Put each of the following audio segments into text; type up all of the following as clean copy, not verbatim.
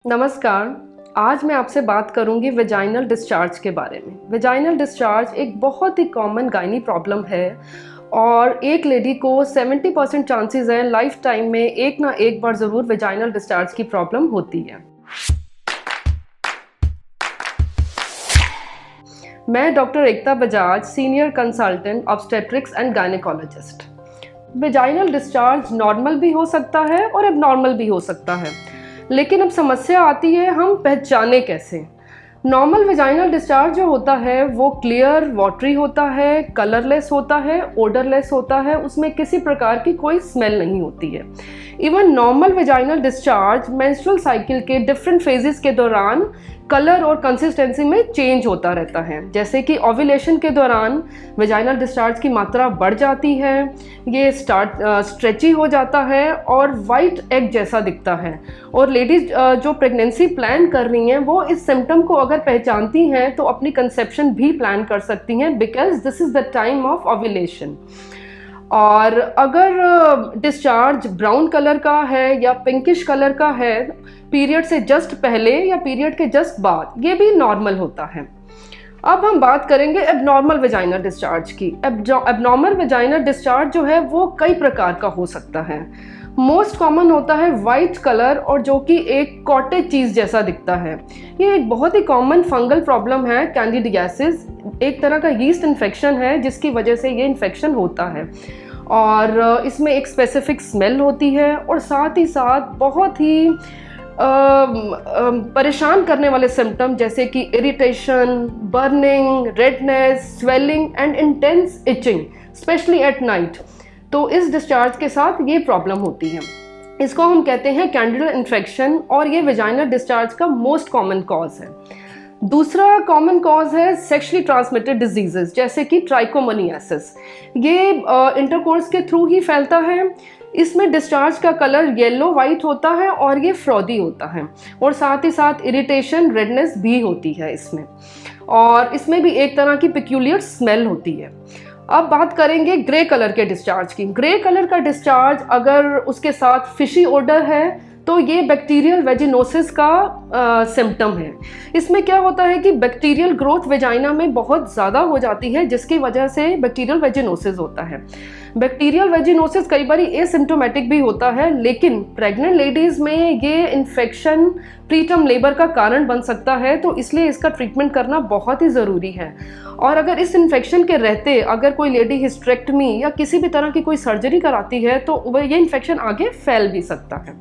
नमस्कार। आज मैं आपसे बात करूंगी वेजाइनल डिस्चार्ज के बारे में। वेजाइनल डिस्चार्ज एक बहुत ही कॉमन गायनी प्रॉब्लम है और एक लेडी को 70% चांसेस हैं लाइफ टाइम में एक ना एक बार ज़रूर वेजाइनल डिस्चार्ज की प्रॉब्लम होती है। मैं doctor Ekta Bajaj, senior consultant obstetrics and gynaecologist. Vaginal discharge normal भी हो सकता है और एबनॉर्मल भी हो सकता है, लेकिन अब समस्या आती है हम पहचाने कैसे। नॉर्मल वेजाइनल डिस्चार्ज जो होता है वो क्लियर वाटरी होता है, कलरलेस होता है, ओडरलेस होता है, उसमें किसी प्रकार की कोई स्मेल नहीं होती है। Even normal vaginal discharge menstrual cycle के डिफरेंट फेजेस के दौरान कलर और कंसिस्टेंसी में चेंज होता रहता है। जैसे कि ओव्यूलेशन के दौरान वेजाइनल डिस्चार्ज की मात्रा बढ़ जाती है, ये स्ट्रेची हो जाता है और वाइट एग जैसा दिखता है। और लेडीज़ जो प्रेगनेंसी प्लान कर रही हैं वो इस सिम्टम को अगर पहचानती हैं तो अपनी कंसेप्शन भी प्लान कर सकती हैं, because this is the time of ovulation. और अगर डिस्चार्ज ब्राउन कलर का है या पिंकिश कलर का है पीरियड से जस्ट पहले या पीरियड के जस्ट बाद, ये भी नॉर्मल होता है। अब हम बात करेंगे एबनॉर्मल वेजाइनल डिस्चार्ज की। एबनॉर्मल वेजाइनल डिस्चार्ज जो है वो कई प्रकार का हो सकता है। मोस्ट कॉमन होता है वाइट कलर और जो कि एक कॉटेज चीज़ जैसा दिखता है। ये एक बहुत ही कॉमन फंगल प्रॉब्लम है, कैंडिडियासिस, एक तरह का यीस्ट इन्फेक्शन है जिसकी वजह से ये इन्फेक्शन होता है। और इसमें एक स्पेसिफिक स्मेल होती है और साथ ही साथ बहुत ही परेशान करने वाले सिम्टम जैसे कि irritation, burning, redness, swelling and intense etching, specially at night. तो इस डिस्चार्ज के साथ ये प्रॉब्लम होती है। इसको हम कहते हैं कैंडिडा इन्फेक्शन और ये वेजाइनल डिस्चार्ज का मोस्ट कॉमन कॉज है। दूसरा कॉमन कॉज है सेक्सुअली ट्रांसमिटेड डिजीजेस जैसे कि ट्राइकोमोनियासिस। ये इंटरकोर्स के थ्रू ही फैलता है। इसमें डिस्चार्ज का कलर येलो वाइट होता है और ये फ्रॉदी होता है और साथ ही साथ इरिटेशन, रेडनेस भी होती है इसमें, और इसमें भी एक तरह की पिक्यूलियर स्मेल होती है। अब बात करेंगे ग्रे कलर के डिस्चार्ज की। ग्रे कलर का डिस्चार्ज अगर उसके साथ फिशी ओडर है तो ये बैक्टीरियल वेजिनोसिस का सिम्टम है। इसमें क्या होता है कि बैक्टीरियल ग्रोथ वेजाइना में बहुत ज़्यादा हो जाती है जिसकी वजह से बैक्टीरियल वेजिनोसिस होता है। बैक्टीरियल वेजिनोसिस कई बार एसिम्टोमेटिक भी होता है, लेकिन प्रेग्नेंट लेडीज़ में ये इन्फेक्शन प्रीटर्म लेबर का कारण बन सकता है, तो इसलिए इसका ट्रीटमेंट करना बहुत ही ज़रूरी है। और अगर इस इन्फेक्शन के रहते अगर कोई लेडी हिस्टेरेक्टमी या किसी भी तरह की कोई सर्जरी कराती है तो ये इन्फेक्शन आगे फैल भी सकता है।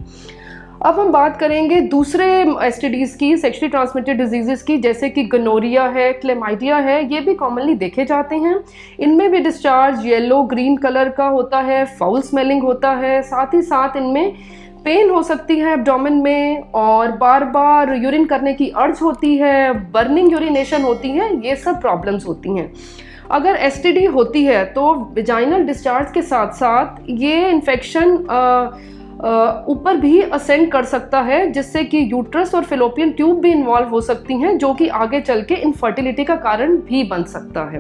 अब हम बात करेंगे दूसरे एसटीडीज़ की, सेक्सुअली ट्रांसमिटेड डिजीज़ेस की, जैसे कि गनोरिया है, क्लेमाइडिया है। ये भी कॉमनली देखे जाते हैं। इनमें भी डिस्चार्ज येलो ग्रीन कलर का होता है, फाउल स्मेलिंग होता है, साथ ही साथ इनमें पेन हो सकती है एब्डोमेन में और बार बार यूरिन करने की अर्ज होती है, बर्निंग यूरिनेशन होती है, ये सब प्रॉब्लम्स होती हैं। अगर एसटीडी होती है तो वेजाइनल डिस्चार्ज के साथ साथ ये इन्फेक्शन ऊपर भी असेंड कर सकता है, जिससे कि यूट्रस और फिलोपियन ट्यूब भी इन्वॉल्व हो सकती हैं, जो कि आगे चल के इनफर्टिलिटी का कारण भी बन सकता है।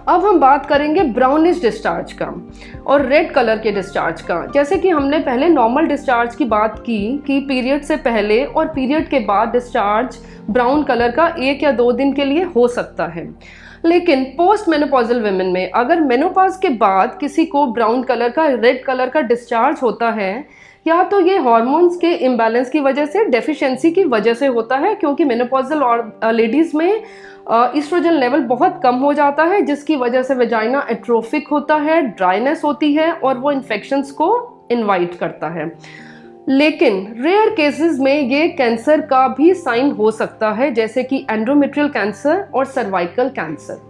अब हम बात करेंगे ब्राउनिश डिस्चार्ज का और रेड कलर के डिस्चार्ज का। जैसे कि हमने पहले नॉर्मल डिस्चार्ज की बात की कि पीरियड से पहले और पीरियड के बाद डिस्चार्ज ब्राउन कलर का 1 या 2 दिन के लिए हो सकता है, लेकिन पोस्ट मेनोपॉजल वुमेन में अगर मेनोपॉज के बाद किसी को ब्राउन कलर का, रेड कलर का डिस्चार्ज होता है, या तो ये हार्मोन्स के इम्बैलेंस की वजह से, डेफिशिएंसी की वजह से होता है, क्योंकि मेनोपॉजल और लेडीज़ में ईस्ट्रोजन लेवल बहुत कम हो जाता है, जिसकी वजह से वेजाइना एट्रोफिक होता है, ड्राइनेस होती है और वो इन्फेक्शंस को इनवाइट करता है। लेकिन रेयर केसेस में ये कैंसर का भी साइन हो सकता है, जैसे कि एंडोमेट्रियल कैंसर और सर्वाइकल कैंसर।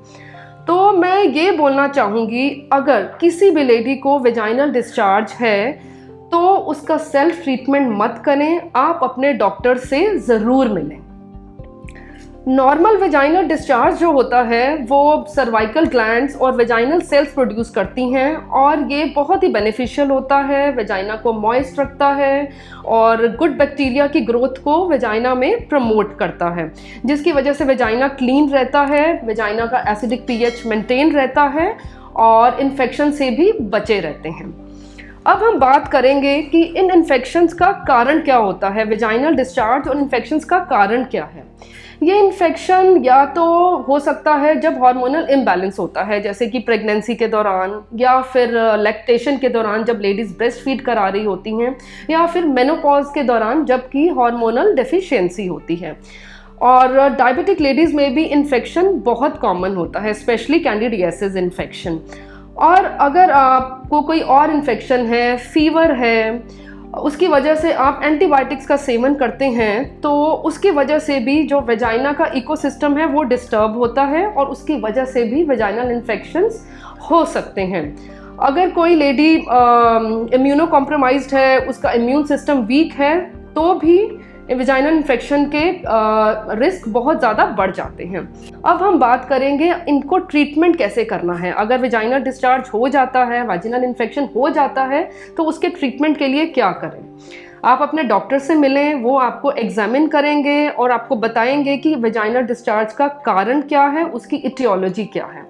तो मैं ये बोलना चाहूँगी, अगर किसी भी लेडी को वेजाइनल डिस्चार्ज है तो उसका सेल्फ ट्रीटमेंट मत करें, आप अपने डॉक्टर से ज़रूर मिलें। नॉर्मल वेजाइनल डिस्चार्ज जो होता है वो सर्वाइकल ग्लैंड्स और वेजाइनल सेल्स प्रोड्यूस करती हैं और ये बहुत ही बेनिफिशियल होता है, वेजाइना को मॉइस्ट रखता है और गुड बैक्टीरिया की ग्रोथ को वेजाइना में प्रमोट करता है, जिसकी वजह से वेजाइना क्लीन रहता है, वेजाइना का एसिडिक पीएच मेंटेन रहता है और इन्फेक्शन से भी बचे रहते हैं। अब हम बात करेंगे कि इन इन्फेक्शंस का कारण क्या होता है, वेजाइनल डिस्चार्ज और इन्फेक्शंस का कारण क्या है। ये इन्फेक्शन या तो हो सकता है जब हार्मोनल इम्बैलेंस होता है, जैसे कि प्रेगनेंसी के दौरान या फिर लैक्टेशन के दौरान जब लेडीज़ ब्रेस्ट फीड करा रही होती हैं, या फिर मेनोपॉज के दौरान जबकि हार्मोनल डेफिशिएंसी होती है। और डायबिटिक लेडीज़ में भी इन्फेक्शन बहुत कॉमन होता है, स्पेशली कैंडिडियासिस इन्फेक्शन। और अगर आपको कोई और इन्फेक्शन है, फीवर है, उसकी वजह से आप एंटीबायोटिक्स का सेवन करते हैं, तो उसकी वजह से भी जो वेजाइना का इकोसिस्टम है वो डिस्टर्ब होता है और उसकी वजह से भी वेजाइनल इन्फेक्शंस हो सकते हैं। अगर कोई लेडी इम्यूनो कॉम्प्रोमाइज्ड है, उसका इम्यून सिस्टम वीक है, तो भी वेजाइनल इन्फेक्शन के रिस्क बहुत ज़्यादा बढ़ जाते हैं। अब हम बात करेंगे इनको ट्रीटमेंट कैसे करना है। अगर वेजाइनल डिस्चार्ज हो जाता है, वेजाइनल इन्फेक्शन हो जाता है, तो उसके ट्रीटमेंट के लिए क्या करें। आप अपने डॉक्टर से मिलें, वो आपको एग्जामिन करेंगे और आपको बताएंगे कि वेजाइनल डिस्चार्ज का कारण क्या है, उसकी इटियोलॉजी क्या है।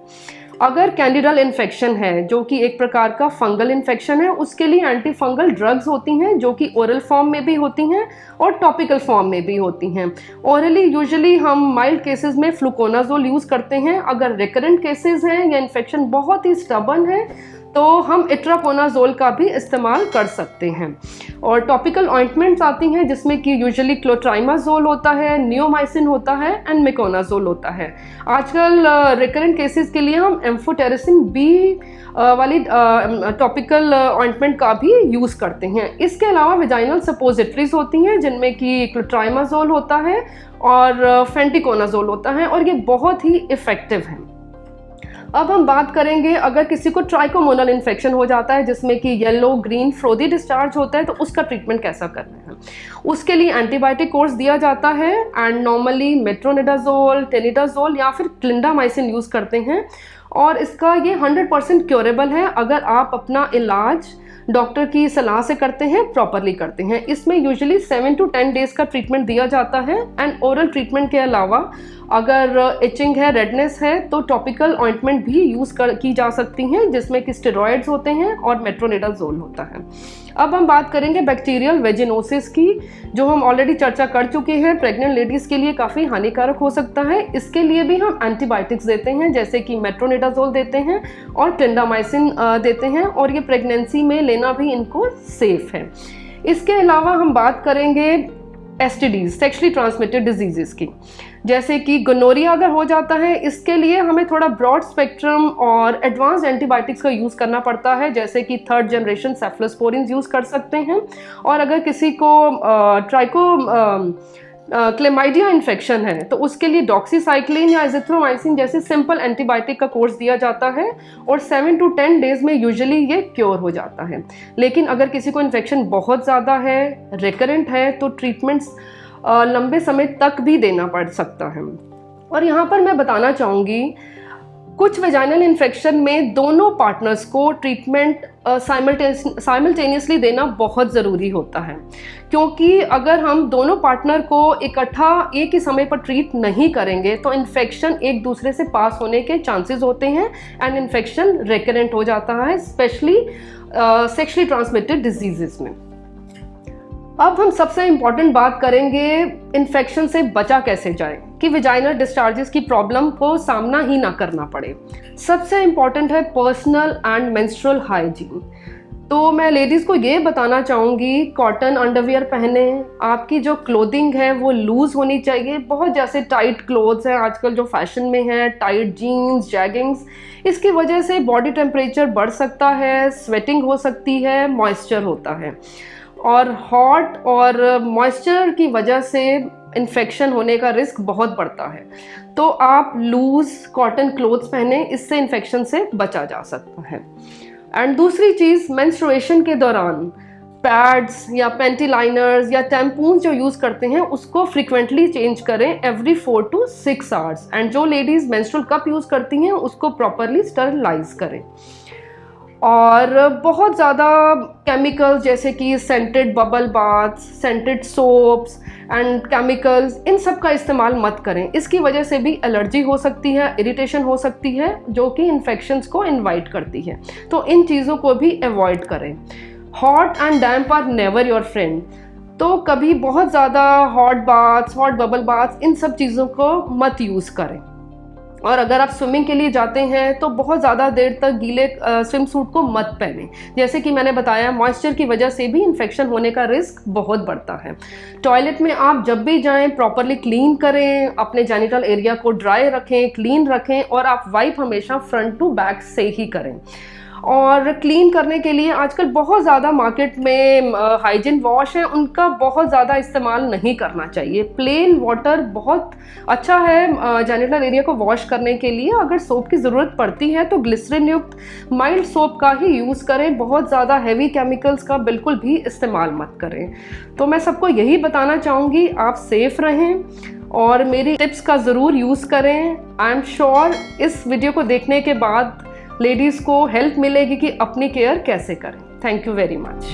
अगर कैंडिडल इन्फेक्शन है, जो कि एक प्रकार का फंगल इन्फेक्शन है, उसके लिए एंटी फंगल ड्रग्स होती हैं, जो कि ओरल फॉर्म में भी होती हैं और टॉपिकल फॉर्म में भी होती हैं। ओरली यूजुअली हम माइल्ड केसेस में फ्लूकोनाजोल यूज़ करते हैं। अगर रिकरेंट केसेस हैं या इन्फेक्शन बहुत ही स्टबर्न है, तो हम इट्राकोनाजोल का भी इस्तेमाल कर सकते हैं। और टॉपिकल ऑइंटमेंट्स आती हैं जिसमें कि यूजुअली क्लोट्राइमाजोल होता है, नियोमाइसिन होता है एंड मिकोनाजोल होता है। आजकल रिकरेंट केसेस के लिए हम एम्फोटेरिसिन बी वाली टॉपिकल ऑइंटमेंट का भी यूज़ करते हैं। इसके अलावा वेजाइनल सपोजिटरीज होती हैं जिनमें कि क्लोट्राइमाजोल होता है और फेंटिकोनाजोल होता है, और ये बहुत ही इफ़ेक्टिव हैं। अब हम बात करेंगे अगर किसी को ट्राइकोमोनल इन्फेक्शन हो जाता है जिसमें कि येलो ग्रीन फ्रोदी डिस्चार्ज होता है, तो उसका ट्रीटमेंट कैसा करना है। उसके लिए एंटीबायोटिक कोर्स दिया जाता है एंड नॉर्मली मेट्रोनिडाजोल, टेनिडाजोल या फिर क्लिंडामाइसिन यूज़ करते हैं। और इसका ये 100% क्योरेबल है अगर आप अपना इलाज डॉक्टर की सलाह से करते हैं, प्रॉपरली करते हैं। इसमें यूजुअली 7 to 10 डेज का ट्रीटमेंट दिया जाता है एंड ओरल ट्रीटमेंट के अलावा अगर इचिंग है, रेडनेस है, तो टॉपिकल ऑइंटमेंट भी यूज़ की जा सकती हैं जिसमें कि स्टेरॉइड्स होते हैं और मेट्रोनिडाजोल होता है। अब हम बात करेंगे बैक्टीरियल वेजिनोसिस की, जो हम ऑलरेडी चर्चा कर चुके हैं। प्रेग्नेंट लेडीज़ के लिए काफ़ी हानिकारक हो सकता है। इसके लिए भी हम एंटीबायोटिक्स देते हैं, जैसे कि मेट्रोनिडाजोल देते हैं और क्लिंडामाइसिन देते हैं, और ये प्रेगनेंसी में लेना भी इनको सेफ है। इसके अलावा हम बात करेंगे एसटीडीज, सेक्सुअली ट्रांसमिटेड डिजीजेस की, जैसे कि गोनोरिया अगर हो जाता है, इसके लिए हमें थोड़ा ब्रॉड स्पेक्ट्रम और एडवांस एंटीबायोटिक्स का यूज़ करना पड़ता है, जैसे कि 3rd जनरेशन सेफ्लोस्पोरिन यूज़ कर सकते हैं। और अगर किसी को क्लेमाइडिया इन्फेक्शन है, तो उसके लिए डॉक्सीसाइक्लिन या एजिथ्रोमाइसिन जैसे सिंपल एंटीबायोटिक का कोर्स दिया जाता है और 7 to 10 डेज में यूजुअली ये क्योर हो जाता है। लेकिन अगर किसी को इन्फेक्शन बहुत ज़्यादा है, रिकरेंट है, तो ट्रीटमेंट्स लंबे समय तक भी देना पड़ सकता है। और यहाँ पर मैं बताना चाहूँगी, कुछ वेजाइनल इन्फेक्शन में दोनों पार्टनर्स को ट्रीटमेंट साइमल्टेनियसली देना बहुत ज़रूरी होता है, क्योंकि अगर हम दोनों पार्टनर को इकट्ठा एक ही समय पर ट्रीट नहीं करेंगे तो इन्फेक्शन एक दूसरे से पास होने के चांसेस होते हैं एंड इन्फेक्शन रिकरेंट हो जाता है, स्पेशली सेक्सुअली ट्रांसमिटेड डिजीजेस में। अब हम सबसे इम्पॉर्टेंट बात करेंगे इन्फेक्शन से बचा कैसे जाए कि वेजाइनल डिस्चार्जेस की प्रॉब्लम को सामना ही ना करना पड़े। सबसे इम्पॉर्टेंट है पर्सनल एंड मेंस्ट्रुअल हाइजीन। तो मैं लेडीज़ को ये बताना चाहूँगी, कॉटन अंडरवियर पहने, आपकी जो क्लोथिंग है वो लूज़ होनी चाहिए। बहुत जैसे टाइट क्लोथ्स हैं आजकल जो फैशन में है, टाइट जीन्स, जैगिंग्स, इसकी वजह से बॉडी टेम्परेचर बढ़ सकता है, स्वेटिंग हो सकती है, मॉइस्चर होता है, और हॉट और मॉइस्चर की वजह से इन्फेक्शन होने का रिस्क बहुत बढ़ता है। तो आप लूज़ कॉटन क्लोथ्स पहने, इससे इन्फेक्शन से बचा जा सकता है। एंड दूसरी चीज़, मेंस्ट्रुएशन के दौरान पैड्स या पेंटी लाइनर्स या टैम्पून्स जो यूज़ करते हैं उसको फ्रिक्वेंटली चेंज करें एवरी 4 to 6 आवर्स। एंड जो लेडीज़ मेंस्ट्रुअल कप यूज़ करती हैं उसको प्रॉपरली स्टरलाइज करें। और बहुत ज़्यादा केमिकल्स जैसे कि scented bubble baths, scented soaps and chemicals, इन सब का इस्तेमाल मत करें। इसकी वजह से भी एलर्जी हो सकती है, इरिटेशन हो सकती है, जो कि इन्फेक्शंस को इनवाइट करती है। तो इन चीज़ों को भी अवॉइड करें। Hot and damp are never your friend. तो कभी बहुत ज़्यादा hot baths, hot bubble baths, इन सब चीज़ों को मत यूज़ करें। और अगर आप स्विमिंग के लिए जाते हैं तो बहुत ज़्यादा देर तक गीले स्विम सूट को मत पहनें। जैसे कि मैंने बताया, मॉइस्चर की वजह से भी इन्फेक्शन होने का रिस्क बहुत बढ़ता है। टॉयलेट में आप जब भी जाएं प्रॉपरली क्लीन करें, अपने जेनिटल एरिया को ड्राई रखें, क्लीन रखें, और आप वाइप हमेशा फ्रंट टू बैक से ही करें। और क्लीन करने के लिए आजकल बहुत ज़्यादा मार्केट में हाइजीन वॉश है, उनका बहुत ज़्यादा इस्तेमाल नहीं करना चाहिए। प्लेन वाटर बहुत अच्छा है जेनिटल एरिया को वॉश करने के लिए। अगर सोप की ज़रूरत पड़ती है तो ग्लिसरीन युक्त माइल्ड सोप का ही यूज़ करें, बहुत ज़्यादा हैवी केमिकल्स का बिल्कुल भी इस्तेमाल मत करें। तो मैं सबको यही बताना चाहूँगी, आप सेफ़ रहें और मेरी टिप्स का ज़रूर यूज़ करें। आई एम श्योर इस वीडियो को देखने के बाद लेडीज़ को हेल्प मिलेगी कि अपनी केयर कैसे करें। Thank you very much.